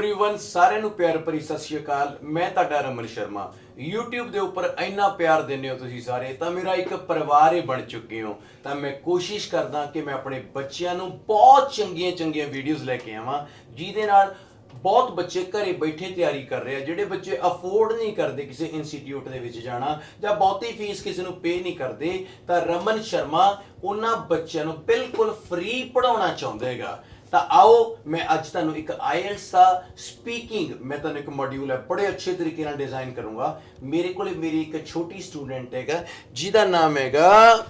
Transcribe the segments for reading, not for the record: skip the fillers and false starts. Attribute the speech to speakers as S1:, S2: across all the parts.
S1: Everyone सारे ਨੂੰ ਪਿਆਰ ਭਰੀ ਸਤਿ ਸ਼੍ਰੀ ਅਕਾਲ। ਮੈਂ ਤੁਹਾਡਾ ਰਮਨ ਸ਼ਰਮਾ। YouTube ਦੇ ਉੱਪਰ ਇੰਨਾ ਪਿਆਰ ਦਿੰਦੇ ਹੋ ਤੁਸੀਂ ਸਾਰੇ, ਤਾਂ ਮੇਰਾ ਇੱਕ ਪਰਿਵਾਰ ਹੀ ਬਣ ਚੁੱਕੇ ਹੋ। ਤਾਂ ਮੈਂ ਕੋਸ਼ਿਸ਼ ਕਰਦਾ ਕਿ ਮੈਂ ਆਪਣੇ ਬੱਚਿਆਂ ਨੂੰ ਬਹੁਤ ਚੰਗੀਆਂ ਵੀਡੀਓਜ਼ ਲੈ ਕੇ ਆਵਾਂ, ਜਿਹਦੇ ਨਾਲ ਬਹੁਤ ਬੱਚੇ ਘਰੇ ਬੈਠੇ ਤਿਆਰੀ ਕਰ ਰਹੇ ਆ। ਜਿਹੜੇ ਬੱਚੇ ਅਫੋਰਡ ਨਹੀਂ ਕਰਦੇ ਕਿਸੇ ਇੰਸਟੀਚਿਊਟ ਦੇ ਵਿੱਚ ਜਾਣਾ ਜਾਂ ਬਹੁਤੀ ਫੀਸ ਕਿਸੇ ਨੂੰ ਪੇ ਨਹੀਂ ਕਰਦੇ, ਤਾਂ ਰਮਨ ਸ਼ਰਮਾ ਉਹਨਾਂ ਬੱਚਿਆਂ ਨੂੰ ਬਿਲਕੁਲ ਫ੍ਰੀ ਪੜਾਉਣਾ ਚਾਹੁੰਦਾ ਹੈਗਾ। ਤਾਂ आओ मैं ਅੱਜ ਤੁਹਾਨੂੰ ਇੱਕ ਆਇਲਟਸ ਦਾ ਸਪੀਕਿੰਗ ਮੈਂ ਤੁਹਾਨੂੰ ਇੱਕ ਮੋਡਿਊਲ ਹੈ ਬੜੇ ਅੱਛੇ ਤਰੀਕੇ ਨਾਲ ਡਿਜ਼ਾਈਨ ਕਰੂੰਗਾ। ਮੇਰੇ ਕੋਲੇ ਮੇਰੀ ਇੱਕ ਛੋਟੀ ਸਟੂਡੈਂਟ ਹੈਗਾ ਜਿਹਦਾ ਨਾਮ ਹੈਗਾ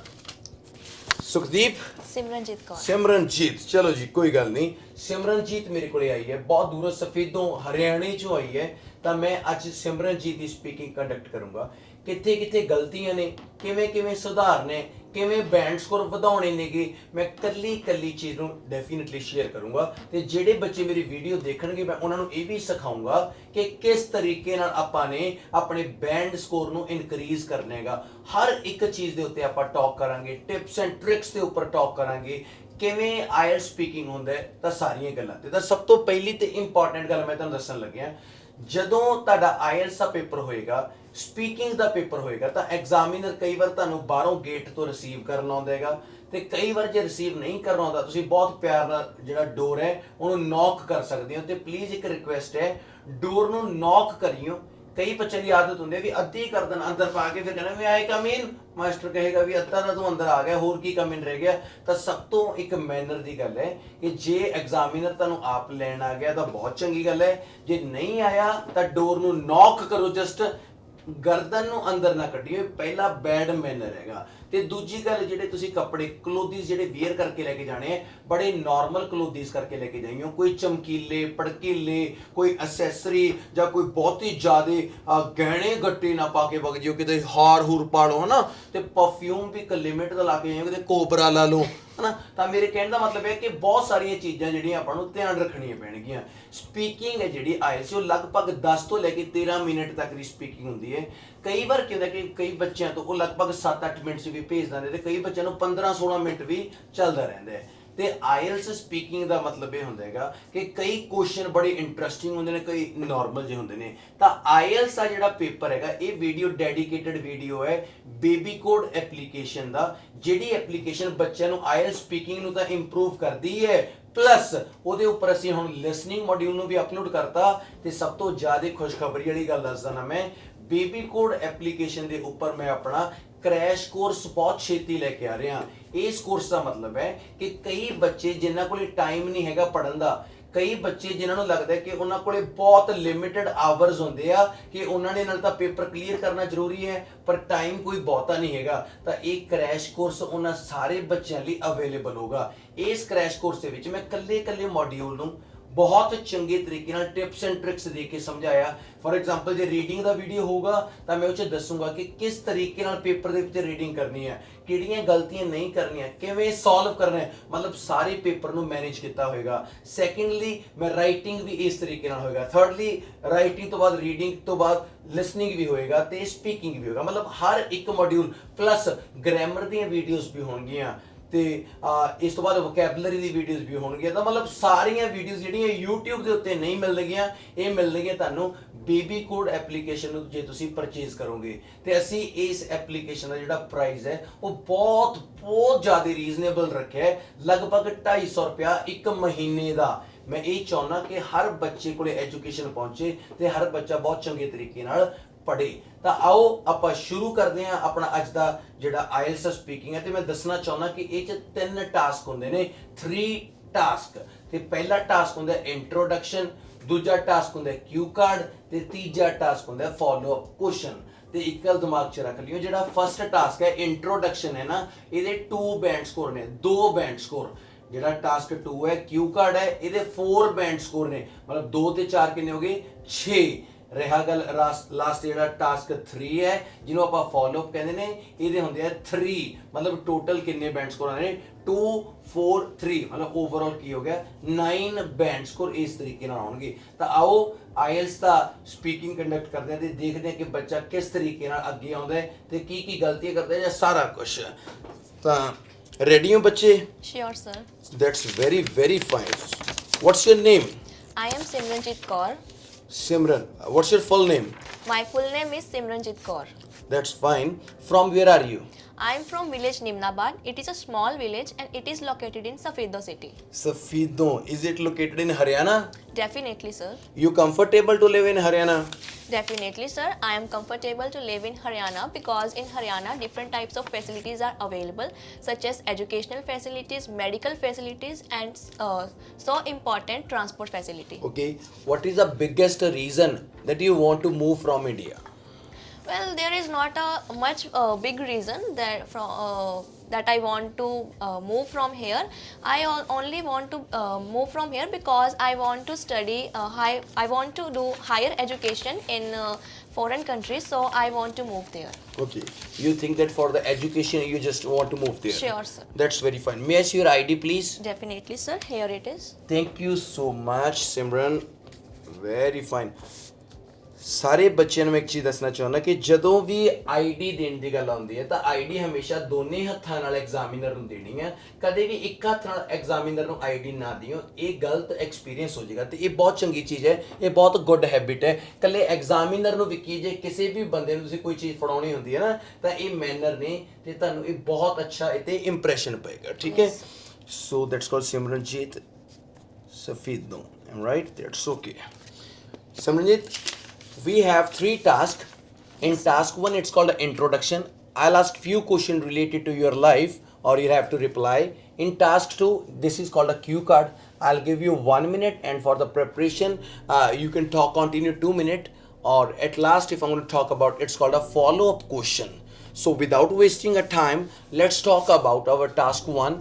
S1: ਸੁਖਦੀਪ
S2: सिमरनजीत कौर।
S1: सिमरनजीत, चलो जी कोई गल नहीं। सिमरनजीत मेरे को आई है बहुत दूरों सफेदों हरियाणे चो आई है। तो मैं अज सिमरनजीत की स्पीकिंग कंडक्ट करूंगा। किथे किथे गलतियां ने, किवें किवें सुधारने, किवें बैंड स्कोर वधाउणे नेगे, मैं कल्ली कल्ली चीज़ नूं डेफिनेटली शेयर करूंगा। ते जेड़े बच्चे मेरी वीडियो देखणगे मैं उन्हां नूं इह भी सिखाऊंगा कि किस तरीके नाल आपां ने अपने बैंड स्कोर नूं इनक्रीज करना हैगा। हर एक चीज़ दे उत्ते आपां टॉक करांगे, टिप्स एंड ट्रिक्स दे उपर टॉक करांगे, किवें आयल्स स्पीकिंग हुंदा है। तां सारियां गल्लां ते तां सब तो पहली ते इंपॉर्टेंट गल मैं तुहानूं दस्सण लग्गिआ, ਜਦੋਂ ਤੁਹਾਡਾ ਆਇਲਸ ਦਾ ਪੇਪਰ ਹੋਏਗਾ, ਸਪੀਕਿੰਗ ਦਾ ਪੇਪਰ ਹੋਏਗਾ, ਤਾਂ ਐਗਜ਼ਾਮੀਨਰ ਕਈ ਵਾਰ ਤੁਹਾਨੂੰ ਬਾਹਰੋਂ ਗੇਟ ਤੋਂ ਰਿਸੀਵ ਕਰਨ ਆਉਂਦਾ ਹੈਗਾ, ਤੇ ਕਈ ਵਾਰ ਜੇ ਰਿਸੀਵ ਨਹੀਂ ਕਰਨਾ ਆਉਂਦਾ ਤੁਸੀਂ ਬਹੁਤ ਪਿਆਰ ਨਾਲ ਜਿਹੜਾ ਡੋਰ ਹੈ ਉਹਨੂੰ ਨੌਕ ਕਰ ਸਕਦੇ ਹੋ। ਤੇ ਪਲੀਜ਼ ਇੱਕ ਰਿਕੁਐਸਟ ਹੈ, ਡੋਰ ਨੂੰ ਨੌਕ ਕਰਿਓ। ਕਈ ਬੱਚਿਆਂ ਦੀ ਆਦਤ ਹੁੰਦੀ ਹੈ ਵੀ ਅੱਧੀ ਕਰ ਦੇਣ ਅੰਦਰ ਪਾ ਕੇ, ਫਿਰ ਕਹਿੰਦਾ ਵੀ ਆਏ ਕਮ ਇਨ, ਮਾਸਟਰ ਕਹੇਗਾ ਵੀ ਅੱਧਾ ਤਾਂ ਤੂੰ ਅੰਦਰ ਆ ਗਿਆ, ਹੋਰ ਕੀ ਕਮ ਇਨ ਰਹਿ ਗਿਆ। ਤਾਂ ਸਭ ਤੋਂ ਇੱਕ ਮੈਨਰ ਦੀ ਗੱਲ ਹੈ ਕਿ ਜੇ ਐਗਜ਼ਾਮੀਨਰ ਤੁਹਾਨੂੰ ਆਪ ਲੈਣ ਆ ਗਿਆ ਤਾਂ ਬਹੁਤ ਚੰਗੀ ਗੱਲ ਹੈ, ਜੇ ਨਹੀਂ ਆਇਆ ਤਾਂ ਡੋਰ ਨੂੰ ਨੌਕ ਕਰੋ, ਜਸਟ ਗਰਦਨ ਨੂੰ ਅੰਦਰ ਨਾ ਕੱਢਿਓ, ਪਹਿਲਾ ਬੈਡ ਮੈਨਰ ਹੈਗਾ। ਤੇ ਦੂਜੀ ਗੱਲ, ਜਿਹੜੇ ਤੁਸੀਂ ਕੱਪੜੇ ਕਲੋਥਿਸ ਜਿਹੜੇ ਵੇਅਰ ਕਰਕੇ ਲੈ ਕੇ ਜਾਣੇ ਆ, ਬੜੇ ਨਾਰਮਲ ਕਲੋਥਿਸ ਕਰਕੇ ਲੈ ਕੇ ਜਾਈਓ। ਕੋਈ ਚਮਕੀਲੇ ਭੜਕੀਲੇ ਕੋਈ ਅਸੈਸਰੀ ਜਾਂ ਕੋਈ ਬਹੁਤੀ ਜ਼ਿਆਦੇ ਗਹਿਣੇ ਗੱਟੇ ਨਾ ਪਾ ਕੇ ਵਗ ਜਿਓ, ਕਿਤੇ ਹਾਰ ਹੂਰ ਪਾ ਲਓ ਹਨਾ। ਤੇ ਪਰਫਿਊਮ ਵੀ ਇੱਕ ਲਿਮਿਟ ਦਾ ਲਾ ਕੇ ਜਾਈਓ, ਕਿਤੇ ਕੋਬਰਾ ਲਾ ਲਓ ਹਨਾ। ਤਾਂ ਮੇਰੇ ਕਹਿਣ ਦਾ ਮਤਲਬ ਹੈ ਕਿ ਬਹੁਤ ਸਾਰੀਆਂ ਚੀਜ਼ਾਂ ਜਿਹੜੀਆਂ ਆਪਾਂ ਨੂੰ ਧਿਆਨ ਰੱਖਣੀਆਂ ਪੈਣਗੀਆਂ। ਸਪੀਕਿੰਗ ਹੈ ਜਿਹੜੀ ਆਇਲਸ ਉਹ ਲਗਭਗ 10 ਤੋਂ ਲੈ ਕੇ 13 ਮਿੰਟ ਤੱਕ ਦੀ ਸਪੀਕਿੰਗ ਹੁੰਦੀ ਹੈ। ਕਈ ਵਾਰ ਕੀ ਹੁੰਦਾ ਕਿ ਕਈ ਬੱਚਿਆਂ ਤੋਂ ਉਹ ਲਗਭਗ 7-8 ਮਿੰਟ 'ਚ ਵੀ ਭੇਜ ਦਿੰਦੇ, ਤੇ ਕਈ ਬੱਚਿਆਂ ਨੂੰ 15-16 ਮਿੰਟ ਵੀ ਚੱਲਦਾ ਰਹਿੰਦਾ ਹੈ। ਤੇ ਆਇਲਸ ਸਪੀਕਿੰਗ ਦਾ ਮਤਲਬ ਇਹ ਹੁੰਦਾ ਹੈਗਾ ਕਿ ਕਈ ਕੁਐਸਚਨ ਬੜੇ ਇੰਟਰਸਟਿੰਗ ਹੁੰਦੇ ਨੇ, ਕਈ ਨਾਰਮਲ ਜਿਹੇ ਹੁੰਦੇ ਨੇ। ਤਾਂ ਆਇਲਸ ਦਾ ਜਿਹੜਾ ਪੇਪਰ ਹੈਗਾ, ਇਹ ਵੀਡੀਓ ਡੈਡੀਕੇਟਡ ਵੀਡੀਓ ਹੈ ਬੇਬੀ ਕੋਡ ਐਪਲੀਕੇਸ਼ਨ ਦਾ, ਜਿਹੜੀ ਐਪਲੀਕੇਸ਼ਨ ਬੱਚਿਆਂ ਨੂੰ ਆਇਲਸ ਸਪੀਕਿੰਗ ਨੂੰ ਤਾਂ ਇੰਪਰੂਵ ਕਰਦੀ ਹੈ, ਪਲੱਸ ਉਹਦੇ ਉੱਪਰ ਅਸੀਂ ਹੁਣ ਲਿਸਨਿੰਗ ਮੋਡਿਊਲ ਨੂੰ ਵੀ ਅਪਲੋਡ ਕਰਤਾ। ਤੇ ਸਭ ਤੋਂ ਜ਼ਿਆਦਾ ਖੁਸ਼ਖਬਰੀ ਵਾਲੀ ਗੱਲ ਦੱਸਦਾ ਨਾ, ਮੈਂ ਬੇਬੀ ਕੋਡ ਐਪਲੀਕੇਸ਼ਨ ਦੇ ਉੱਪਰ ਮੈਂ ਆਪਣਾ क्रैश कोर्स बहुत छेती लेके आ रहे हैं। इस कोर्स का मतलब है कि कई बच्चे जिन्हां कोले टाइम नहीं हैगा पढ़न दा, कई बच्चे जिन्हां नूं लगदा है कि उन्हां कोले बहुत लिमिटेड आवर्स होंदे आ कि उन्हां ने नाल तां पेपर क्लीयर करना जरूरी है पर टाइम कोई बहुता नहीं हैगा। तां एक क्रैश कोर्स उन्हां सारे बच्चों लई अवेलेबल होगा। इस क्रैश कोर्स दे विच मैं कल्ले मॉड्यूल नूं बहुत चंगे तरीके नाल टिप्स एंड ट्रिक्स दे के समझाया। फॉर एग्जाम्पल जो रीडिंग का वीडियो होगा तो मैं उसे दसूंगा कि किस तरीके नाल पेपर दे विच रीडिंग करनी है, किहड़ियां गलतियां नहीं करनियां, किवें सॉल्व करना है, मतलब सारे पेपर नूं मैनेज किया होएगा। सैकेंडली मैं राइटिंग भी इस तरीके नाल होएगा। थर्डली राइटिंग तो बाद रीडिंग तो बाद लिसनिंग भी होएगा ते स्पीकिंग भी होएगा, मतलब हर एक मॉड्यूल प्लस ग्रामर दी वीडियोज़ भी होणगियां ਤੇ ਇਸ ਤੋਂ ਬਾਅਦ ਵੋਕੈਬਲਰੀ ਦੀ ਵੀਡੀਓਜ਼ ਵੀ ਹੋਣਗੀਆਂ। ਤਾਂ ਮਤਲਬ ਸਾਰੀਆਂ ਵੀਡੀਓਜ਼ ਜਿਹੜੀਆਂ YouTube ਦੇ ਉੱਤੇ ਨਹੀਂ ਮਿਲਣਗੀਆਂ, ਇਹ ਮਿਲਣਗੀਆਂ ਤੁਹਾਨੂੰ ਬੇਬੀ ਕੋਡ ਐਪਲੀਕੇਸ਼ਨ ਨੂੰ ਜੇ ਤੁਸੀਂ ਪਰਚੇਜ਼ ਕਰੋਗੇ। ਤੇ ਅਸੀਂ ਇਸ ਐਪਲੀਕੇਸ਼ਨ ਦਾ ਜਿਹੜਾ ਪ੍ਰਾਈਸ ਹੈ ਉਹ ਬਹੁਤ ਜ਼ਿਆਦਾ ਰੀਜ਼ਨੇਬਲ ਰੱਖਿਆ ਹੈ, ਲਗਭਗ 250 ਰੁਪਇਆ ਇੱਕ ਮਹੀਨੇ ਦਾ। ਮੈਂ ਇਹ ਚਾਹੁੰਦਾ ਕਿ ਹਰ ਬੱਚੇ ਕੋਲੇ ਐਜੂਕੇਸ਼ਨ ਪਹੁੰਚੇ ਤੇ ਹਰ ਬੱਚਾ ਬਹੁਤ ਚੰਗੇ ਤਰੀਕੇ ਨਾਲ ਪੜ੍ਹੇ। ਤਾਂ ਆਓ ਆਪਾਂ ਸ਼ੁਰੂ ਕਰਦੇ ਹਾਂ ਆਪਣਾ ਅੱਜ ਦਾ ਜਿਹੜਾ ਆਇਲਸ ਸਪੀਕਿੰਗ ਹੈ। ਤੇ ਮੈਂ ਦੱਸਣਾ ਚਾਹੁੰਦਾ ਕਿ ਇਹ 'ਚ 3 ਟਾਸਕ ਹੁੰਦੇ ਨੇ, 3 ਟਾਸਕ। ਤੇ ਪਹਿਲਾ ਟਾਸਕ ਹੁੰਦਾ ਇੰਟਰੋਡਕਸ਼ਨ, ਦੂਜਾ ਟਾਸਕ ਹੁੰਦਾ ਕਿਊ ਕਾਰਡ, ਤੇ ਤੀਜਾ ਟਾਸਕ ਹੁੰਦਾ ਫਾਲੋ ਅਪ ਕੁਐਸਚਨ। ਤੇ ਇੱਕ ਗੱਲ ਦਿਮਾਗ 'ਚ ਰੱਖ ਲਿਓ, ਜਿਹੜਾ ਫਸਟ ਟਾਸਕ ਹੈ ਇੰਟਰੋਡਕਸ਼ਨ ਹੈ ਨਾ, ਇਹਦੇ 2 ਬੈਂਡ ਸਕੋਰ ਨੇ, 2 ਬੈਂਡ ਸਕੋਰ। ਜਿਹੜਾ ਟਾਸਕ 2 ਹੈ ਕਿਊ ਕਾਰਡ ਹੈ, ਇਹਦੇ 4 ਬੈਂਡ ਸਕੋਰ ਨੇ, मतलब 2 ਤੇ 4 ਕਿੰਨੇ ਹੋ ਗਏ 6। रहा गल लास्ट ਜਿਹੜਾ टास्क 3 है ਜਿਹਨੂੰ ਆਪਾਂ ਫਾਲੋ ਅਪ ਕਹਿੰਦੇ ਨੇ, ਇਹਦੇ ਹੁੰਦੇ ਆ 3, मतलब टोटल किन्ने बैंड स्कोर आने 2 4 3, मतलब ओवरऑल की हो गया 9 बैंड स्कोर इस तरीके नाल आउणगे। तां आओ आइल्स दा स्पीकिंग कंडक्ट करते हैं ते देखते हैं कि बच्चा किस तरीके नाल अगे आउंदा है ते की गलतियां करदा है या सारा कुछ। तां रेडी हो बच्चे?
S2: Sure sir.
S1: That's very fine. What's your name?
S2: I am Simranjit Kaur.
S1: Simran, what's your full name?
S2: My full name is Simranjit Kaur.
S1: That's fine. From where are you?
S2: I am from village Nimnabad. It is a small village and it is located in Safedo city.
S1: Safedo. Is it located in Haryana?
S2: Definitely, sir.
S1: You comfortable to live in Haryana?
S2: Definitely, sir. I am comfortable to live in Haryana because in Haryana different types of facilities are available, such as educational facilities, medical facilities, and so important transport facility.
S1: Okay. What is the biggest reason that you want to move from India?
S2: Well, there is not a much big reason that that I want to move from here. Only want to move from here because I want to study I want to do higher education in foreign countries. So I want to move there.
S1: Okay. You think that for the education you just want to move there?
S2: Sure, sir.
S1: That's very fine. May I see your ID, please?
S2: Definitely, sir. Here it is.
S1: Thank you so much, Simran. Very fine. ਸਾਰੇ ਬੱਚਿਆਂ ਨੂੰ ਇੱਕ ਚੀਜ਼ ਦੱਸਣਾ ਚਾਹੁੰਦਾ ਕਿ ਜਦੋਂ ਵੀ ID ਦੇਣ ਦੀ ਗੱਲ ਆਉਂਦੀ ਹੈ ਤਾਂ ਆਈਡੀ ਹਮੇਸ਼ਾ ਦੋਨੇ ਹੱਥਾਂ ਨਾਲ ਐਗਜ਼ਾਮੀਨਰ ਨੂੰ ਦੇਣੀ ਹੈ। ਕਦੇ ਵੀ ਇੱਕ ਹੱਥ ਨਾਲ ਐਗਜ਼ਾਮੀਨਰ ਨੂੰ ਆਈਡੀ ਨਾ ਦਿਓ, ਇਹ ਗਲਤ ਐਕਸਪੀਰੀਅੰਸ ਹੋ ਜਾਏਗਾ ਤੇ ਇਹ ਬਹੁਤ ਚੰਗੀ ਚੀਜ਼ ਹੈ, ਇਹ ਬਹੁਤ ਗੁੱਡ ਹੈਬਿਟ ਹੈ। ਕੱਲੇ ਐਗਜ਼ਾਮੀਨਰ ਨੂੰ ਵੀ ਕੀ ਜੇ ਕਿਸੇ ਵੀ ਬੰਦੇ ਨੂੰ ਤੁਸੀਂ ਕੋਈ ਚੀਜ਼ ਫੜਾਉਣੀ ਹੁੰਦੀ ਹੈ ਨਾ ਤਾਂ ਇਹ ਮੈਨਰ ਨੇ ਤੇ ਤੁਹਾਨੂੰ ਇਹ ਬਹੁਤ ਅੱਛਾ ਇਹ ਤੇ ਇੰਪ੍ਰੈਸ਼ਨ ਪਏਗਾ, ਠੀਕ ਹੈ। So that's called Simranjeet Safido, right? That's okay. Simranjeet, we have 3 tasks. In task 1 it's called introduction. I'll ask few questions related to your life or you have to reply. In task 2 this is called a cue card. I'll give you 1 minute and for the preparation you can talk continue 2 minutes, or at last if I'm going to talk about, it's called a follow-up question. So without wasting a time, let's talk about our task 1.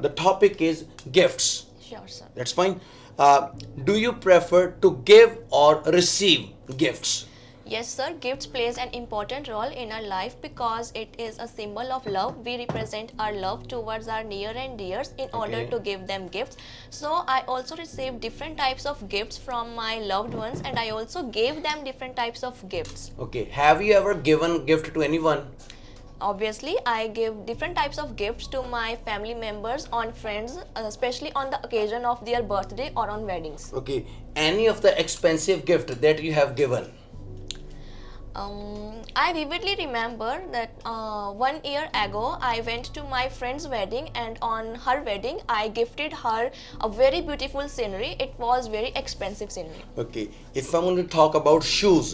S1: The topic is gifts.
S2: Sure, sir.
S1: That's fine. Do you prefer to give or receive gifts?
S2: Yes, sir. Gifts plays an important role in our life because it is a symbol of love. We represent our love towards our near and dears in order to give them gifts. So I also received different types of gifts from my loved ones, and I also gave them different types of gifts.
S1: Okay. Have you ever given gift to anyone?
S2: Obviously, I give different types of gifts to my family members, on friends, especially on the occasion of their birthday or on weddings.
S1: Okay. Any of the expensive gift that you have given?
S2: I vividly remember that 1 year ago I went to my friend's wedding, and on her wedding I gifted her a very beautiful scenery. It was very expensive scenery.
S1: Okay. If I'm going to talk about shoes,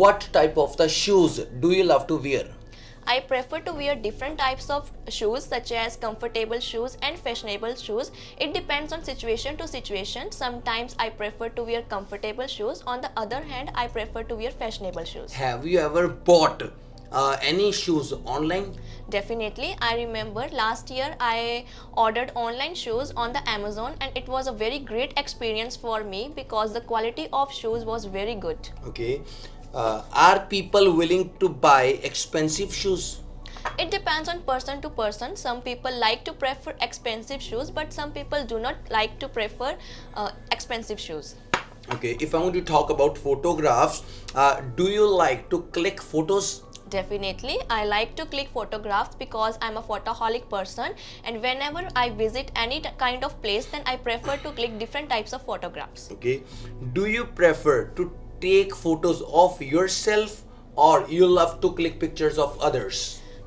S1: what type of the shoes do you love to wear?
S2: I prefer to wear different types of shoes, such as comfortable shoes and fashionable shoes. It depends on situation to situation. Sometimes I prefer to wear comfortable shoes. On the other hand, I prefer to wear fashionable shoes.
S1: Have you ever bought any shoes online?
S2: Definitely. I remember last year I ordered online shoes on the Amazon, and it was a very great experience for me because the quality of shoes was very good.
S1: Okay. Are people willing to buy expensive shoes?
S2: It depends on person to person. Some people like to prefer expensive shoes, but some people do not like to prefer expensive shoes.
S1: Okay, if I want to talk about photographs, do you like to click photos?
S2: Definitely. I like to click photographs because I'm a photoholic person, and whenever I visit any kind of place, then I prefer to click different types of photographs.
S1: Okay. Do you prefer to take photos of yourself or you love to click pictures of others?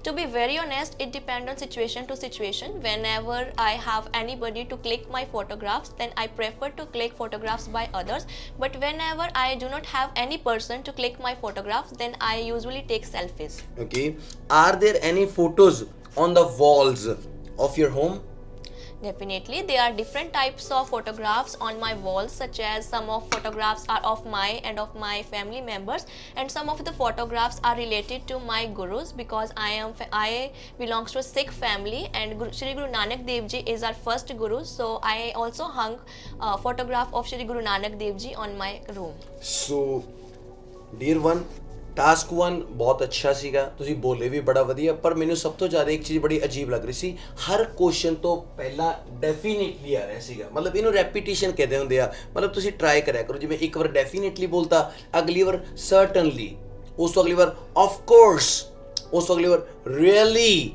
S2: To be very honest, it depends on situation to situation. Whenever I have anybody to click my photographs, then I prefer to click photographs by others. But whenever I do not have any person to click my photographs, then I usually take selfies.
S1: Okay. Are there any photos on the walls of your home?
S2: Definitely, there are different types of photographs on my walls, such as some of photographs are of my and of my family members, and some of the photographs are related to my gurus because I belongs to a Sikh family, and Shri Guru Nanak Dev Ji is our first guru. So I also hung a photograph of Shri Guru Nanak Dev Ji on my room.
S1: So, dear one, task 1 ਬਹੁਤ ਅੱਛਾ ਸੀਗਾ, ਤੁਸੀਂ ਬੋਲੇ ਵੀ ਬੜਾ ਵਧੀਆ, ਪਰ ਮੈਨੂੰ ਸਭ ਤੋਂ ਜ਼ਿਆਦਾ ਇੱਕ ਚੀਜ਼ ਬੜੀ ਅਜੀਬ ਲੱਗ ਰਹੀ ਸੀ, ਹਰ ਕੁਐਸਚਨ ਤੋਂ ਪਹਿਲਾਂ ਡੈਫੀਨਿਟਲੀ ਆ ਰਿਹਾ ਸੀਗਾ। ਮਤਲਬ ਇਹਨੂੰ ਰੈਪੀਟੀਸ਼ਨ ਕਹਿੰਦੇ ਹੁੰਦੇ ਆ, ਮਤਲਬ ਤੁਸੀਂ ਟਰਾਈ ਕਰਿਆ ਕਰੋ, ਜਿਵੇਂ ਇੱਕ ਵਾਰ ਡੈਫੀਨਿਟਲੀ ਬੋਲਤਾ, ਅਗਲੀ ਵਾਰ ਸਰਟਨਲੀ, ਉਸ ਤੋਂ ਅਗਲੀ ਵਾਰ ਆਫ ਕੋਰਸ, ਉਸ ਤੋਂ ਅਗਲੀ ਵਾਰ ਰੀਅਲੀ,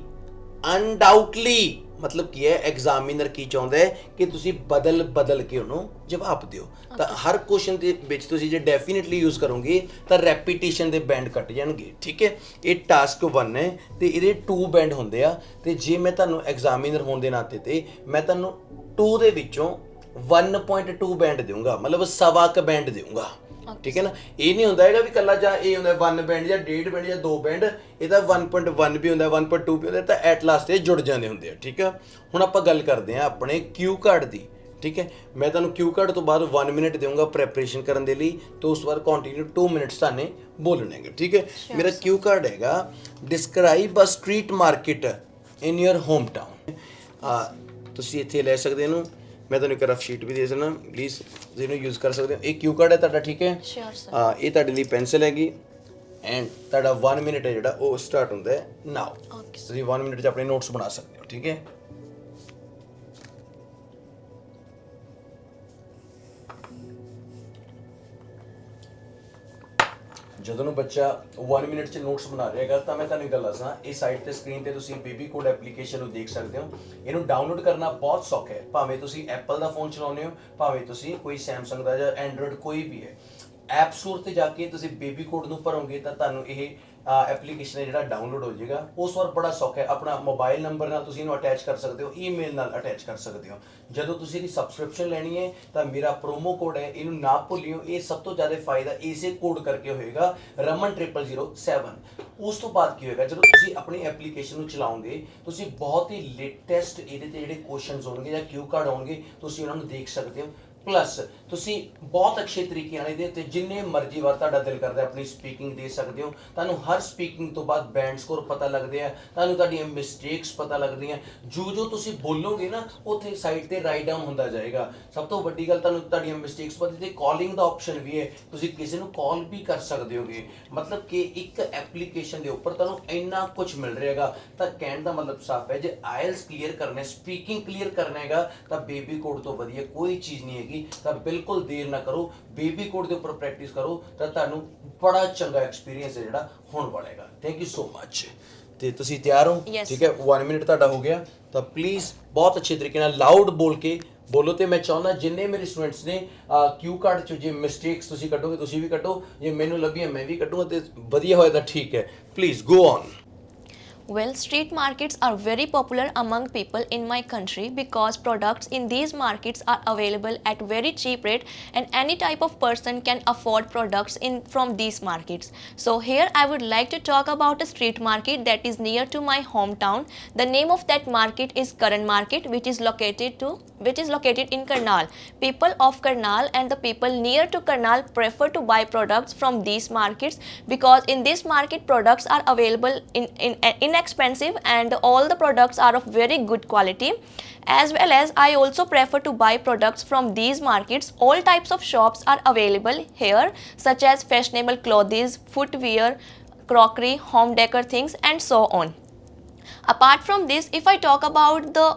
S1: ਅਨਡਾਊਟਲੀ, ਮਤਲਬ ਕੀ ਹੈ, ਐਗਜ਼ਾਮੀਨਰ ਕੀ ਚਾਹੁੰਦਾ ਹੈ ਕਿ ਤੁਸੀਂ ਬਦਲ ਕੇ ਉਹਨੂੰ ਜਵਾਬ ਦਿਓ। ਤਾਂ ਹਰ ਕੁਐਸਚਨ ਦੇ ਵਿੱਚ ਤੁਸੀਂ ਜੇ ਡੈਫੀਨਿਟਲੀ ਯੂਜ਼ ਕਰੋਗੇ ਤਾਂ ਰੈਪੀਟੀਸ਼ਨ ਦੇ ਬੈਂਡ ਕੱਟ ਜਾਣਗੇ, ਠੀਕ ਹੈ। ਇਹ ਟਾਸਕ 1 ਹੈ ਤੇ ਇਹਦੇ 2 ਬੈਂਡ ਹੁੰਦੇ ਆ, ਤੇ ਜੇ ਮੈਂ ਤੁਹਾਨੂੰ ਐਗਜ਼ਾਮੀਨਰ ਹੋਣ ਦੇ ਨਾਤੇ ਤੇ ਮੈਂ ਤੁਹਾਨੂੰ 2 ਦੇ ਵਿੱਚੋਂ 1.2 ਬੈਂਡ ਦੇਵਾਂਗਾ, ਮਤਲਬ ਸਵਾ ਕ ਬੈਂਡ ਦੇਵਾਂਗਾ, ਠੀਕ ਹੈ ਨਾ। ਇਹ ਨਹੀਂ ਹੁੰਦਾ ਹੈਗਾ ਵੀ ਕੱਲਾ ਜਾਂ ਇਹ ਹੁੰਦਾ 1 ਬੈਂਡ ਜਾਂ 1.5 ਬੈਂਡ ਜਾਂ 2 ਬੈਂਡ, ਇਹਦਾ 1.1 ਵੀ ਹੁੰਦਾ, 1.2 ਵੀ ਹੁੰਦਾ, ਤਾਂ ਐਟ ਲਾਸਟ ਇਹ ਜੁੜ ਜਾਂਦੇ ਹੁੰਦੇ ਆ, ਠੀਕ ਆ। ਹੁਣ ਆਪਾਂ ਗੱਲ ਕਰਦੇ ਹਾਂ ਆਪਣੇ ਕਿਊ ਕਾਰਡ ਦੀ, ਠੀਕ ਹੈ। ਮੈਂ ਤੁਹਾਨੂੰ ਕਿਊ ਕਾਰਡ ਤੋਂ ਬਾਅਦ 1 ਮਿੰਟ ਦੇਵਾਂਗਾ ਪ੍ਰੈਪਰੇਸ਼ਨ ਕਰਨ ਦੇ ਲਈ, ਤੇ ਉਸ ਤੋਂ ਬਾਅਦ ਕੰਟੀਨਿਊ 2 ਮਿੰਟਸ ਤੁਹਾਨੂੰ ਬੋਲਣੇ ਹੈਗੇ, ਠੀਕ ਹੈ। ਮੇਰਾ ਕਿਊ ਕਾਰਡ ਹੈਗਾ, describe a street market in your home town. ਤੁਸੀਂ ਇੱਥੇ ਲੈ ਸਕਦੇ ਇਹਨੂੰ, ਮੈਂ ਤੁਹਾਨੂੰ ਇੱਕ ਰਫ ਸ਼ੀਟ ਵੀ ਦੇ ਦੇਣਾ, ਪਲੀਜ਼ ਇਹਨੂੰ ਯੂਜ਼ ਕਰ ਸਕਦੇ ਹੋ। ਇਹ ਕਿਊ ਕਾਰਡ ਹੈ ਤੁਹਾਡਾ, ਠੀਕ ਹੈ। ਇਹ ਤੁਹਾਡੇ ਲਈ ਪੈਨਸਿਲ ਹੈਗੀ, ਐਂਡ ਤੁਹਾਡਾ 1 ਮਿੰਟ ਹੈ ਜਿਹੜਾ ਉਹ ਸਟਾਰਟ ਹੁੰਦਾ ਹੈ ਨਾਓ। ਤੁਸੀਂ 1 ਮਿੰਟ 'ਚ ਆਪਣੇ ਨੋਟਸ ਬਣਾ ਸਕਦੇ ਹੋ, ਠੀਕ ਹੈ। ਜਦੋਂ ਨੂੰ ਬੱਚਾ 1 ਮਿੰਟ 'ਚ ਨੋਟਸ ਬਣਾ ਰਿਹਾ ਹੈਗਾ, ਤਾਂ ਮੈਂ ਤੁਹਾਨੂੰ ਇੱਕ ਗੱਲ ਦੱਸਾਂ, ਇਹ ਸਾਈਡ ਤੇ ਸਕਰੀਨ ਤੇ ਤੁਸੀਂ ਬੇਬੀ ਕੋਡ ਐਪਲੀਕੇਸ਼ਨ ਨੂੰ ਦੇਖ ਸਕਦੇ ਹੋ। ਇਹਨੂੰ ਡਾਊਨਲੋਡ ਕਰਨਾ ਬਹੁਤ ਸੌਖਾ ਹੈ, ਭਾਵੇਂ ਤੁਸੀਂ ਐਪਲ ਦਾ ਫੋਨ ਚਲਾਉਂਦੇ ਹੋ, ਭਾਵੇਂ ਤੁਸੀਂ ਕੋਈ ਸੈਮਸੰਗ ਦਾ ਜਾਂ ਐਂਡਰੋਇਡ ਕੋਈ ਵੀ ਹੈ। ਐਪ ਸਟੋਰ ਤੇ ਜਾ ਕੇ ਤੁਸੀਂ ਬੇਬੀ ਕੋਡ ਨੂੰ ਭਰੋਗੇ ਤਾਂ ਤੁਹਾਨੂੰ ਇਹ ਐਪਲੀਕੇਸ਼ਨ ਹੈ ਜਿਹੜਾ ਡਾਊਨਲੋਡ ਹੋ ਜਾਏਗਾ। ਉਸ ਵਾਰ ਬੜਾ ਸੌਖਾ ਹੈ, ਆਪਣਾ ਮੋਬਾਈਲ ਨੰਬਰ ਨਾਲ ਤੁਸੀਂ ਇਹਨੂੰ ਅਟੈਚ ਕਰ ਸਕਦੇ ਹੋ, ਈਮੇਲ ਨਾਲ ਅਟੈਚ ਕਰ ਸਕਦੇ ਹੋ। ਜਦੋਂ ਤੁਸੀਂ ਇਹਦੀ ਸਬਸਕ੍ਰਿਪਸ਼ਨ ਲੈਣੀ ਹੈ ਤਾਂ ਮੇਰਾ ਪ੍ਰੋਮੋ ਕੋਡ ਹੈ, ਇਹਨੂੰ ਨਾ ਭੁੱਲਿਓ। ਇਹ ਸਭ ਤੋਂ ਜ਼ਿਆਦਾ ਫਾਇਦਾ ਇਸੇ ਕੋਡ ਕਰਕੇ ਹੋਏਗਾ, Raman0007। ਉਸ ਤੋਂ ਬਾਅਦ ਕੀ ਹੋਏਗਾ, ਜਦੋਂ ਤੁਸੀਂ ਆਪਣੀ ਐਪਲੀਕੇਸ਼ਨ ਨੂੰ ਚਲਾਓਗੇ, ਤੁਸੀਂ ਬਹੁਤ ਹੀ ਲੇਟੈਸਟ ਇਹਦੇ ਤੇ ਜਿਹੜੇ ਕੁਐਸਚਨਸ ਹੋਣਗੇ ਜਾਂ ਕਿਊ ਕਾਰਡ ਹੋਣਗੇ, ਤੁਸੀਂ ਉਹਨਾਂ ਨੂੰ ਦੇਖ ਸਕਦੇ ਹੋ। ਪਲੱਸ ਤੁਸੀਂ ਬਹੁਤ ਅੱਛੇ ਤਰੀਕੇ ਨਾਲ ਇਹਦੇ ਉੱਤੇ ਜਿੰਨੇ ਮਰਜ਼ੀ ਵਾਰ ਤੁਹਾਡਾ ਦਿਲ ਕਰਦਾ ਆਪਣੀ ਸਪੀਕਿੰਗ ਦੇ ਸਕਦੇ ਹੋ। ਤੁਹਾਨੂੰ ਹਰ ਸਪੀਕਿੰਗ ਤੋਂ ਬਾਅਦ ਬੈਂਡ ਸਕੋਰ ਪਤਾ ਲੱਗਦੇ ਆ, ਤੁਹਾਨੂੰ ਤੁਹਾਡੀਆਂ ਮਿਸਟੇਕਸ ਪਤਾ ਲੱਗਦੀਆਂ। ਜੋ ਤੁਸੀਂ ਬੋਲੋਗੇ ਨਾ, ਉੱਥੇ ਸਾਈਡ ਤੇ ਰਾਈਟ ਡਾਊਨ ਹੁੰਦਾ ਜਾਏਗਾ। ਸਭ ਤੋਂ ਵੱਡੀ ਗੱਲ, ਤੁਹਾਨੂੰ ਤੁਹਾਡੀਆਂ ਮਿਸਟੇਕਸ ਪਤਾ, ਤੇ ਕਾਲਿੰਗ ਦਾ ਆਪਸ਼ਨ ਵੀ ਹੈ, ਤੁਸੀਂ ਕਿਸੇ ਨੂੰ ਕਾਲ ਵੀ ਕਰ ਸਕਦੇ ਹੋਗੇ। ਮਤਲਬ ਕਿ ਇੱਕ ਐਪਲੀਕੇਸ਼ਨ ਦੇ ਉੱਪਰ ਤੁਹਾਨੂੰ ਇੰਨਾ ਕੁਝ ਮਿਲ ਰਿਹਾ ਹੈਗਾ। ਤਾਂ ਕਹਿਣ ਦਾ ਮਤਲਬ ਸਾਫ਼ ਹੈ, ਜੇ ਆਇਲਸ ਕਲੀਅਰ ਕਰਨਾ, ਸਪੀਕਿੰਗ ਕਲੀਅਰ ਕਰਨਾ ਹੈਗਾ, ਤਾਂ ਬੇਬੀ ਕੋਡ ਤੋਂ ਵਧੀਆ ਕੋਈ ਚੀਜ਼ ਨਹੀਂ ਹੈਗੀ। ਤਾਂ ਬਿਲਕੁਲ ਦੇਰ ਨਾ ਕਰੋ, ਬੇਬੀ ਕੋਡ ਦੇ ਉੱਪਰ ਪ੍ਰੈਕਟਿਸ ਕਰੋ, ਤਾਂ ਤੁਹਾਨੂੰ ਬੜਾ ਚੰਗਾ ਐਕਸਪੀਰੀਅੰਸ ਹੈ ਜਿਹੜਾ ਹੋਣ ਵਾਲਾ ਹੈਗਾ। Thank you so much. ਤੇ ਤੁਸੀਂ ਤਿਆਰ ਹੋ? ਠੀਕ ਹੈ, 1 ਮਿੰਟ ਤੁਹਾਡਾ ਹੋ ਗਿਆ, ਤਾਂ ਪਲੀਜ਼ ਬਹੁਤ ਅੱਛੇ ਤਰੀਕੇ ਨਾਲ ਲਾਊਡ ਬੋਲ ਕੇ ਬੋਲੋ। ਤੇ ਮੈਂ ਚਾਹੁੰਦਾ ਜਿੰਨੇ ਮੇਰੇ ਸਟੂਡੈਂਟਸ ਨੇ ਕਿਊ ਕਾਰਡ 'ਚ ਜੇ ਮਿਸਟੇਕਸ ਤੁਸੀਂ ਕੱਢੋਗੇ, ਤੁਸੀਂ ਵੀ ਕੱਢੋ, ਜੇ ਮੈਨੂੰ ਲੱਭੀਆਂ ਮੈਂ ਵੀ ਕੱਢੂੰਗਾ, ਤੇ ਵਧੀਆ ਹੋਇਆ ਤਾਂ ਠੀਕ ਹੈ। Please go on.
S2: Well, street markets are very popular among people in my country because products in these markets are available at very cheap rate and any type of person can afford products from these markets. So here I would like to talk about a street market that is near to my hometown. The name of that market is Karan Market, which is located in Karnal. People of Karnal and the people near to Karnal prefer to buy products from these markets because in this market products are available in inexpensive and all the products are of very good quality. As well as I also prefer to buy products from these markets. All types of shops are available here, such as fashionable clothes, footwear, crockery, home decor things and so on. Apart from this, if I talk about the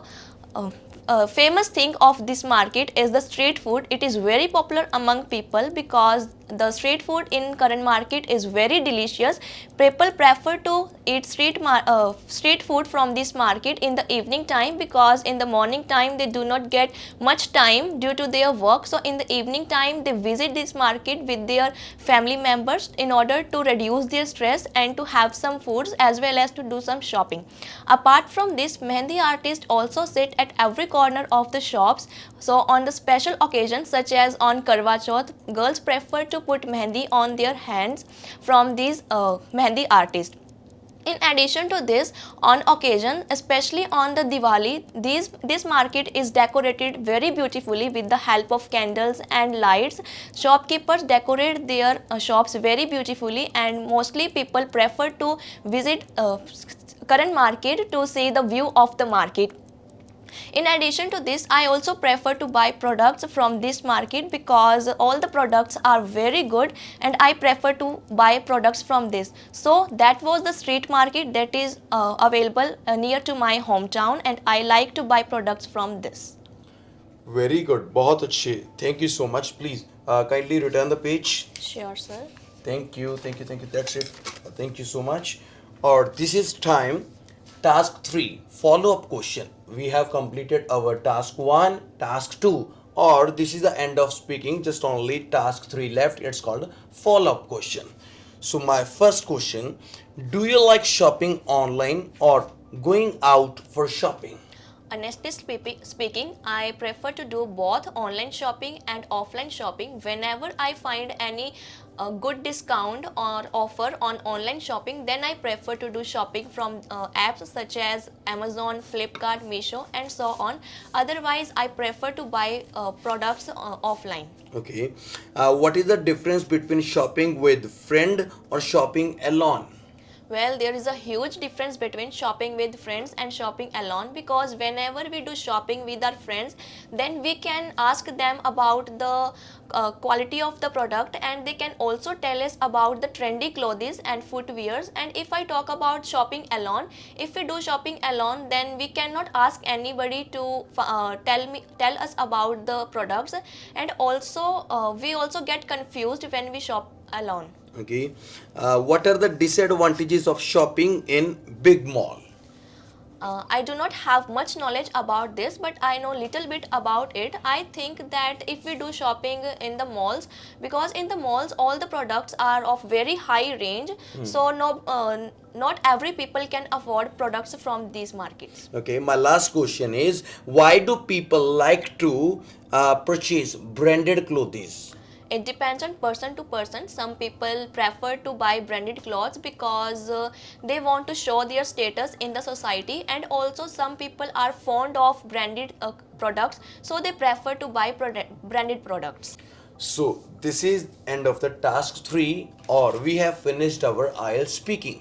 S2: famous thing of this market is the street food. It is very popular among people because the street food in Karan Market is very delicious. People prefer to eat street food from this market in the evening time because in the morning time they do not get much time due to their work. So in the evening time they visit this market with their family members in order to reduce their stress and to have some foods as well as to do some shopping. Apart from this, mehndi artists also sit at every corner of the shops. So on the special occasions such as on Karwa Chauth, girls prefer to put mehndi on their hands from these mehndi artists. In addition to this, on occasion, especially on the Diwali, this market is decorated very beautifully with the help of candles and lights. Shopkeepers decorate their shops very beautifully and mostly people prefer to visit Karan Market to see the view of the market. In addition to this, I also prefer to buy products from this market because all the products are very good and I prefer to buy products from this. So that was the street market that is available near to my hometown and I like to buy products from this.
S1: Very good, बहुत अच्छे. Thank you so much. Please kindly return the page.
S2: Sure, sir.
S1: Thank you. That's it. Thank you so much. Or this is time Task 3, follow up question. We have completed our task 1, task 2, or this is the end of speaking, just only task 3 left. It's called follow up question. So my first question, do you like shopping online or going out for shopping?
S2: Honestly speaking, I prefer to do both online shopping and offline shopping. Whenever I find any good discount or offer on online shopping, then I prefer to do shopping from apps such as Amazon, Flipkart, Meesho, and so on. Otherwise, I prefer to buy products offline.
S1: Okay. What is the difference between shopping with friend or shopping alone?
S2: Well, there is a huge difference between shopping with friends and shopping alone, because whenever we do shopping with our friends, then we can ask them about the quality of the product, and they can also tell us about the trendy clothes and footwears. And if I talk about shopping alone, if we do shopping alone, then we cannot ask anybody to tell us about the products, and also we also get confused when we shop alone.
S1: Okay. What are the disadvantages of shopping in big mall?
S2: I do not have much knowledge about this, but I know little bit about it. I think that if we do shopping in the malls, because in the malls all the products are of very high range, so not every people can afford products from these markets.
S1: Okay. My last question is, why do people like to purchase branded clothes?
S2: It depends on person to person. Some people prefer to buy branded clothes because they want to show their status in the society, and also some people are fond of branded products, so they prefer to buy branded products.
S1: So this is end of the task 3, or we have finished our IELTS speaking.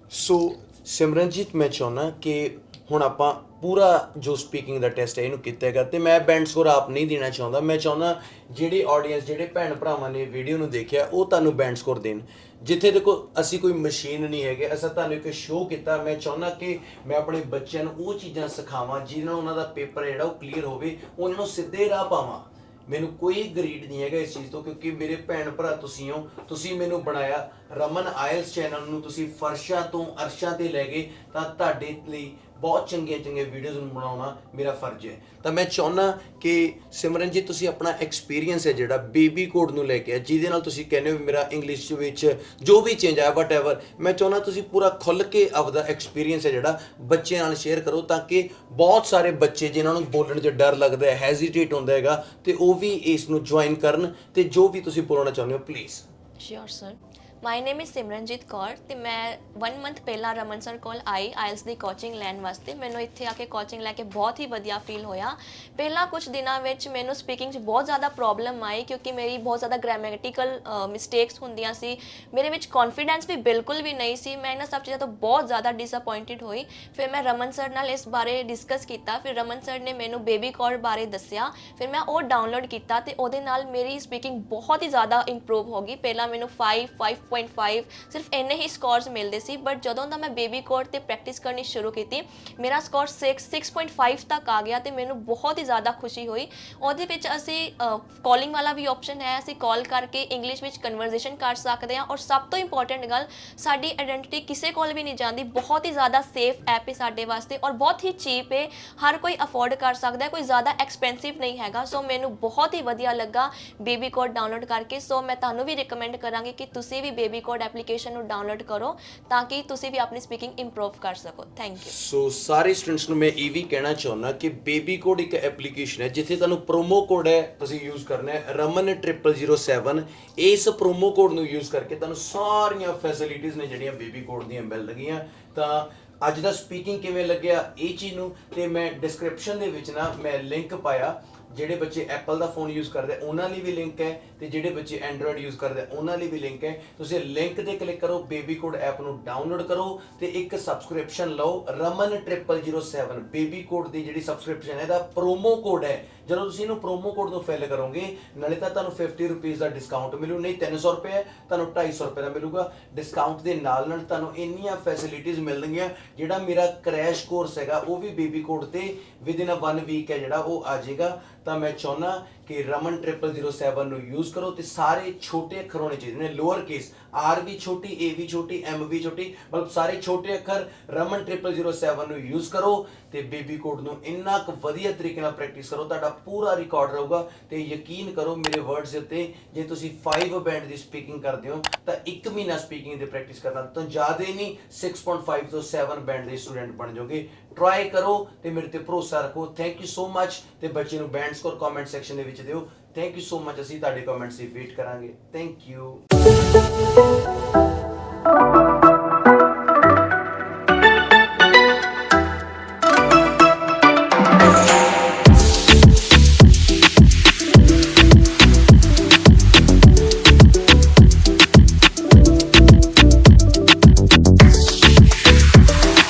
S1: So Simranjeet, ਮੈਂ ਚਾਹੁੰਦਾ ਕਿ ਹੁਣ ਆਪਾਂ ਪੂਰਾ ਜੋ speaking ਦਾ test ਹੈ ਇਹਨੂੰ ਕੀਤਾ ਹੈਗਾ, ਤੇ ਮੈਂ ਬੈਂਡ ਸਕੋਰ ਆਪ ਨਹੀਂ ਦੇਣਾ ਚਾਹੁੰਦਾ। ਮੈਂ ਚਾਹੁੰਦਾ ਜਿਹੜੀ ਆਡੀਅנס, ਜਿਹੜੇ ਭੈਣ ਭਰਾਵਾਂ ਨੇ ਵੀਡੀਓ ਨੂੰ ਦੇਖਿਆ, ਉਹ ਤੁਹਾਨੂੰ ਬੈਂਡ ਸਕੋਰ ਦੇਣ। ਜਿੱਥੇ ਦੇਖੋ ਅਸੀਂ ਕੋਈ ਮਸ਼ੀਨ ਨਹੀਂ ਹੈਗੇ, ਅਸੀਂ ਤੁਹਾਨੂੰ ਇੱਕ ਸ਼ੋਅ ਕੀਤਾ। ਮੈਂ ਚਾਹੁੰਦਾ ਕਿ ਮੈਂ ਆਪਣੇ ਬੱਚਿਆਂ ਨੂੰ ਉਹ ਚੀਜ਼ਾਂ ਸਿਖਾਵਾਂ ਜਿਹਦੇ ਨਾਲ ਉਹਨਾਂ ਦਾ ਪੇਪਰ ਜਿਹੜਾ ਉਹ ਕਲੀਅਰ ਹੋਵੇ, ਉਹਨਾਂ ਨੂੰ ਸਿੱਧੇ ਰਾਹ ਪਾਵਾਂ। ਮੈਨੂੰ ਕੋਈ ਗਰੀਡ ਨਹੀਂ ਹੈਗਾ ਇਸ ਚੀਜ਼ ਤੋਂ, ਕਿਉਂਕਿ ਮੇਰੇ ਭੈਣ ਭਰਾ ਤੁਸੀਂ ਹੋ। ਤੁਸੀਂ ਮੈਨੂੰ ਬਣਾਇਆ, ਰਮਨ ਆਇਲਸ ਚੈਨਲ ਨੂੰ ਤੁਸੀਂ ਫਰਸ਼ਾਂ ਤੋਂ ਅਰਸ਼ਾਂ ਤੇ ਲੈ ਗਏ, ਤਾਂ ਤੁਹਾਡੇ ਲਈ ਬਹੁਤ ਚੰਗੀਆਂ ਵੀਡੀਓਜ਼ ਨੂੰ ਬਣਾਉਣਾ ਮੇਰਾ ਫਰਜ਼ ਹੈ। ਤਾਂ ਮੈਂ ਚਾਹੁੰਦਾ ਕਿ ਸਿਮਰਨ ਜੀ ਤੁਸੀਂ ਆਪਣਾ ਐਕਸਪੀਰੀਅੰਸ ਹੈ ਜਿਹੜਾ ਬੇਬੀ ਕੋਡ ਨੂੰ ਲੈ ਕੇ, ਜਿਹਦੇ ਨਾਲ ਤੁਸੀਂ ਕਹਿੰਦੇ ਹੋ ਮੇਰਾ ਇੰਗਲਿਸ਼ ਵਿੱਚ ਜੋ ਵੀ ਚੇਂਜ ਆਇਆ ਵਟ ਐਵਰ, ਮੈਂ ਚਾਹੁੰਦਾ ਤੁਸੀਂ ਪੂਰਾ ਖੁੱਲ੍ਹ ਕੇ ਆਪਦਾ ਐਕਸਪੀਰੀਅੰਸ ਹੈ ਜਿਹੜਾ ਬੱਚਿਆਂ ਨਾਲ ਸ਼ੇਅਰ ਕਰੋ, ਤਾਂ ਕਿ ਬਹੁਤ ਸਾਰੇ ਬੱਚੇ ਜਿਨ੍ਹਾਂ ਨੂੰ ਬੋਲਣ 'ਚ ਡਰ ਲੱਗਦਾ ਹੈ, ਹੈਜ਼ੀਟੇਟ ਹੁੰਦਾ ਹੈਗਾ, ਤੇ ਉਹ ਵੀ ਇਸ ਨੂੰ ਜੁਆਇਨ ਕਰਨ, ਤੇ ਜੋ ਵੀ ਤੁਸੀਂ ਬੋਲਣਾ ਚਾਹੁੰਦੇ ਹੋ please.
S2: Sure, sir. My name is Simranjit Kaur, ਤੇ ਮੈਂ 1 ਮੰਥ ਪਹਿਲਾਂ ਰਮਨ ਸਰ ਕੋਲ ਆਈ ਆਇਲਸ ਦੀ ਕੋਚਿੰਗ ਲੈਣ ਵਾਸਤੇ। ਮੈਨੂੰ ਇੱਥੇ ਆ ਕੇ ਕੋਚਿੰਗ ਲੈ ਕੇ ਬਹੁਤ ਹੀ ਵਧੀਆ ਫੀਲ ਹੋਇਆ। ਪਹਿਲਾਂ ਕੁਝ ਦਿਨਾਂ ਵਿੱਚ ਮੈਨੂੰ ਸਪੀਕਿੰਗ 'ਚ ਬਹੁਤ ਜ਼ਿਆਦਾ ਪ੍ਰੋਬਲਮ ਆਈ, ਕਿਉਂਕਿ ਮੇਰੀ ਬਹੁਤ ਜ਼ਿਆਦਾ ਗ੍ਰਾਮੈਟੀਕਲ ਮਿਸਟੇਕਸ ਹੁੰਦੀਆਂ ਸੀ। ਮੇਰੇ ਵਿੱਚ ਕੌਨਫੀਡੈਂਸ ਵੀ ਬਿਲਕੁਲ ਵੀ ਨਹੀਂ ਸੀ। ਮੈਂ ਇਹਨਾਂ ਸਭ ਚੀਜ਼ਾਂ ਤੋਂ ਬਹੁਤ ਜ਼ਿਆਦਾ ਡਿਸਅਪੋਇੰਟਡ ਹੋਈ। ਫਿਰ ਮੈਂ ਰਮਨ ਸਰ ਨਾਲ ਇਸ ਬਾਰੇ ਡਿਸਕਸ ਕੀਤਾ। ਫਿਰ ਰਮਨ ਸਰ ਨੇ ਮੈਨੂੰ ਬੇਬੀ ਕੋਡ ਬਾਰੇ ਦੱਸਿਆ। ਫਿਰ ਮੈਂ ਉਹ ਡਾਊਨਲੋਡ ਕੀਤਾ, ਤੇ ਉਹਦੇ ਨਾਲ ਮੇਰੀ ਸਪੀਕਿੰਗ ਬਹੁਤ ਹੀ ਜ਼ਿਆਦਾ ਇੰਪਰੂਵ ਹੋ ਗਈ। ਪਹਿਲਾਂ ਮੈਨੂੰ 5.5 ਸਿਰਫ ਇੰਨੇ ਹੀ ਸਕੋਰਸ ਮਿਲਦੇ ਸੀ, ਬਟ ਜਦੋਂ ਦਾ ਮੈਂ ਬੇਬੀ ਕੋਡ ਤੇ ਪ੍ਰੈਕਟਿਸ ਕਰਨੀ ਸ਼ੁਰੂ ਕੀਤੀ, ਮੇਰਾ ਸਕੋਰ 6.5 ਤੱਕ ਆ ਗਿਆ, ਤੇ ਮੈਨੂੰ ਬਹੁਤ ਹੀ ਜ਼ਿਆਦਾ ਖੁਸ਼ੀ ਹੋਈ। ਉਹਦੇ ਵਿੱਚ ਅਸੀਂ ਕਾਲਿੰਗ ਵਾਲਾ ਵੀ ਆਪਸ਼ਨ ਹੈ, ਅਸੀਂ ਕਾਲ ਕਰਕੇ ਇੰਗਲਿਸ਼ ਵਿੱਚ ਕਨਵਰਜ਼ੇਸ਼ਨ ਕਰ ਸਕਦੇ ਹਾਂ। ਔਰ ਸਭ ਤੋਂ ਇੰਪੋਰਟੈਂਟ ਗੱਲ, ਸਾਡੀ ਆਇਡੈਂਟੀਟੀ ਕਿਸੇ ਕੋਲ ਵੀ ਨਹੀਂ ਜਾਂਦੀ। ਬਹੁਤ ਹੀ ਜ਼ਿਆਦਾ ਸੇਫ ਐਪ ਹੈ ਸਾਡੇ ਵਾਸਤੇ, ਔਰ ਬਹੁਤ ਹੀ ਚੀਪ ਹੈ, ਹਰ ਕੋਈ ਅਫੋਰਡ ਕਰ ਸਕਦਾ ਹੈ, ਕੋਈ ਜ਼ਿਆਦਾ ਐਕਸਪੈਂਸਿਵ ਨਹੀਂ ਹੈਗਾ। ਸੋ ਮੈਨੂੰ ਬਹੁਤ ਹੀ ਵਧੀਆ ਲੱਗਾ ਬੇਬੀ ਕੋਡ ਡਾਊਨਲੋਡ ਕਰਕੇ। ਸੋ ਮੈਂ ਤੁਹਾਨੂੰ ਵੀ ਰਿਕਮੈਂਡ ਕਰਾਂਗੀ ਕਿ ਤੁਸੀਂ ਵੀ ਬੇਬੀ ਕੋਡ ਐਪਲੀਕੇਸ਼ਨ ਨੂੰ ਡਾਊਨਲੋਡ ਕਰੋ, ਤਾਂ ਕਿ ਤੁਸੀਂ ਵੀ ਆਪਣੀ ਸਪੀਕਿੰਗ ਇੰਪਰੂਵ ਕਰ ਸਕੋ। Thank you.
S1: ਸੋ ਸਾਰੇ ਸਟੂਡੈਂਟਸ ਨੂੰ ਮੈਂ ਇਹ ਵੀ ਕਹਿਣਾ ਚਾਹੁੰਦਾ ਕਿ ਬੇਬੀ ਕੋਡ ਇੱਕ ਐਪਲੀਕੇਸ਼ਨ ਹੈ, ਜਿੱਥੇ ਤੁਹਾਨੂੰ ਪ੍ਰੋਮੋ ਕੋਡ ਹੈ ਤੁਸੀਂ ਯੂਜ਼ ਕਰਨਾ ਹੈ ਰਮਨ 007। ਇਸ ਪ੍ਰੋਮੋ ਕੋਡ ਨੂੰ ਯੂਜ਼ ਕਰਕੇ ਤੁਹਾਨੂੰ ਸਾਰੀਆਂ ਫੈਸਿਲਿਟੀਜ਼ ਨੇ ਜਿਹੜੀਆਂ ਬੇਬੀ ਕੋਡ ਦੀਆਂ ਮਿਲ ਲੱਗੀਆਂ। ਤਾਂ ਅੱਜ ਦਾ ਸਪੀਕਿੰਗ ਕਿਵੇਂ ਲੱਗਿਆ ਇਹ ਚੀਜ਼ ਨੂੰ, ਤੇ ਮੈਂ ਡਿਸਕ੍ਰਿਪਸ਼ਨ ਦੇ ਵਿੱਚ ਨਾ ਮੈਂ ਲਿੰਕ ਪਾਇਆ। ਜਿਹੜੇ ਬੱਚੇ ਐਪਲ ਦਾ ਫੋਨ ਯੂਜ਼ ਕਰਦੇ ਉਹਨਾਂ ਲਈ ਵੀ ਲਿੰਕ ਹੈ, ਤੇ ਜਿਹੜੇ ਬੱਚੇ ਐਂਡਰੋਇਡ ਯੂਜ਼ ਕਰਦੇ ਉਹਨਾਂ ਲਈ ਵੀ ਲਿੰਕ ਹੈ। ਤੁਸੀਂ ਲਿੰਕ ਤੇ ਕਲਿੱਕ ਕਰੋ, ਬੇਬੀ ਕੋਡ ਐਪ ਨੂੰ ਡਾਊਨਲੋਡ ਕਰੋ, ਤੇ ਇੱਕ ਸਬਸਕ੍ਰਿਪਸ਼ਨ ਲਓ ਰਮਨ 007। ਬੇਬੀ ਕੋਡ ਦੀ ਜਿਹੜੀ ਸਬਸਕ੍ਰਿਪਸ਼ਨ ਹੈ ਇਹਦਾ ਪ੍ਰੋਮੋ ਕੋਡ ਹੈ। ਜਦੋਂ ਤੁਸੀਂ ਇਹਨੂੰ ਪ੍ਰੋਮੋ ਕੋਡ ਨੂੰ ਫਿਲ ਕਰੋਗੇ, ਨਾਲੇ ਤਾਂ ਤੁਹਾਨੂੰ 50 ਰੁਪੀਜ਼ ਦਾ ਡਿਸਕਾਊਂਟ ਮਿਲੂ, ਨਹੀਂ 300 ਰੁਪਏ ਹੈ, ਤੁਹਾਨੂੰ 250 ਰੁਪਏ ਦਾ ਮਿਲੂਗਾ। ਡਿਸਕਾਊਂਟ ਦੇ ਨਾਲ ਨਾਲ ਤੁਹਾਨੂੰ ਇੰਨੀਆਂ ਫੈਸਿਲਿਟੀਜ਼ ਮਿਲਣਗੀਆਂ। ਜਿਹੜਾ ਮੇਰਾ ਕ੍ਰੈਸ਼ ਕੋਰਸ ਹੈਗਾ ਉਹ ਵੀ ਬੇਬੀ ਕੋਡ ਤੇ ਵਿਦਿਨ 1 ਵੀਕ ਹੈ ਜਿਹੜਾ ਉਹ ਆ ਜਾਏਗਾ। ਤਾਂ ਮੈਂ ਚਾਹੁੰਦਾ ਕਿ ਰਮਨ 0007 ਨੂੰ ਯੂਜ਼ ਕਰੋ ਤੇ ਸਾਰੇ ਛੋਟੇ ਅੱਖਰ ਹੋਣੇ ਚਾਹੀਦੇ ਨੇ, ਲੋਅਰ ਕੇਸ, ਆਰ ਵੀ ਛੋਟੀ, ਏ ਵੀ ਛੋਟੀ, ਐਮ ਵੀ ਛੋਟੀ, ਮਤਲਬ ਸਾਰੇ ਛੋਟੇ ਅੱਖਰ। ਰਮਨ 0007 ਨੂੰ ਯੂਜ਼ ਕਰੋ ਤੇ ਬੇਬੀ ਕੋਡ ਨੂੰ ਇੰਨਾ ਕੁ ਵਧੀਆ ਤਰੀਕੇ ਨਾਲ ਪ੍ਰੈਕਟਿਸ ਕਰੋ, ਤੁਹਾਡਾ ਪੂਰਾ ਰਿਕਾਰਡ ਰਹੂਗਾ। ਤੇ ਯਕੀਨ ਕਰੋ ਮੇਰੇ ਵਰਡਸ ਦੇ ਉੱਤੇ, ਜੇ ਤੁਸੀਂ 5 ਬੈਂਡ ਦੀ ਸਪੀਕਿੰਗ ਕਰਦੇ ਹੋ ਤਾਂ 1 ਮਹੀਨਾ ਸਪੀਕਿੰਗ ਦੀ ਪ੍ਰੈਕਟਿਸ ਕਰਨਾ ਤਾਂ ਜ਼ਿਆਦਾ ਹੀ ਨਹੀਂ, 6.5 ਤੋਂ 7 ਬੈਂਡ ਦੇ ਸਟੂਡੈਂਟ ਬਣ ਜਾਓਗੇ। ਟਰਾਈ ਕਰੋ ਤੇ ਮੇਰੇ ਤੇ ਭਰੋਸਾ ਰੱਖੋ। Thank you so much. ਤੇ ਬੱਚੇ ਨੂੰ ਬੈਂਡ ਸਕੋਰ ਕਮੈਂਟ ਸੈਕਸ਼ਨ ਦੇ ਵਿੱਚ ਦਿਓ। Thank you so much. ਅਸੀਂ ਤੁਹਾਡੇ ਕਮੈਂਟਸ ਦੀ ਵੇਟ ਕਰਾਂਗੇ। Thank you.